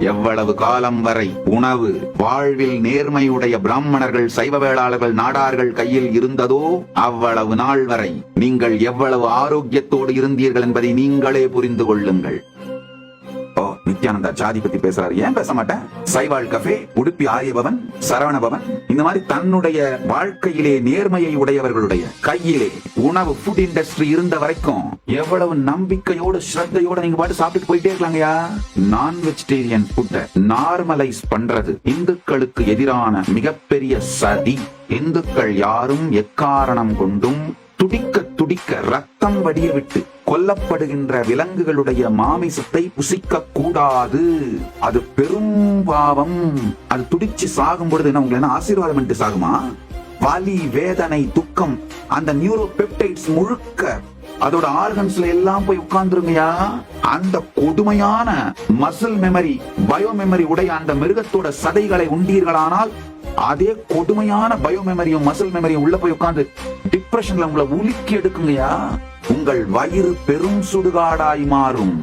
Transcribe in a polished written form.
எவ்வளவு காலம் வரை உணவு வாழ்வில் நேர்மையுடைய பிராமணர்கள், சைவ வேளாளர்கள், நாடார்கள் கையில் இருந்ததோ அவ்வளவு நாள் வரை நீங்கள் எவ்வளவு ஆரோக்கியத்தோடு இருந்தீர்கள் என்பதை நீங்களே புரிந்து கொள்ளுங்கள். நித்யானந்தா ஜாதி பத்தி பேசுறாரு, ஏன் பேச மாட்டேன்? சைவாள் கஃபே, உடுப்பி ஆரியபவன், சரவண பவன், இந்த மாதிரி தன்னுடைய வாழ்க்கையிலே நேர்மையை உடையவர்களுடைய கையிலே உணவு ஃபுட் இண்டஸ்ட்ரி இருந்த வரைக்கும் எவ்வளவு நம்பிக்கையோடு ஸ்ரத்தையோட நீங்க பாட்டு சாப்பிட்டு போயிட்டே இருக்கலாங்கயா. நான் வெஜிடேரியன் ஃபுட்டை நார்மலைஸ் பண்றது இந்துக்களுக்கு எதிரான மிகப்பெரிய சதி. இந்துக்கள் யாரும் எக்காரணம் கொண்டும் துடிக்க துடிக்க ரத்தம் வடிய விட்டு கொல்லப்படுகின்ற விலங்குகளுடைய மாமிசத்தை புசிக்க கூடாது. அது பெரும் பாவம். அது துடிச்சு சாகும் பொழுது என்ன உங்களை ஆசீர்வாதம் பண்ணிட்டு சாகுமா? வலி, வேதனை, துக்கம், அந்த நியூரோ பெப்டைட்ஸ் முழுக்க அதோட ஆர்கன்ஸ்ல எல்லாம் போய் உட்கார்ந்துருங்கயா. அந்த கொடுமையான மசில் மெமரி, பயோ மெமரி உடைய அந்த மிருகத்தோட சதைகளை உண்டீர்களானால் அதே கொடுமையான பயோ மெமரியும் மசில் மெமரியும் உள்ள போய் உட்கார்ந்து டிப்ரெஷன்ல உங்களை உலுக்கி எடுக்குங்கயா. உங்கள் வயிறு பெரும் சுடுகாடாய் மாறும்.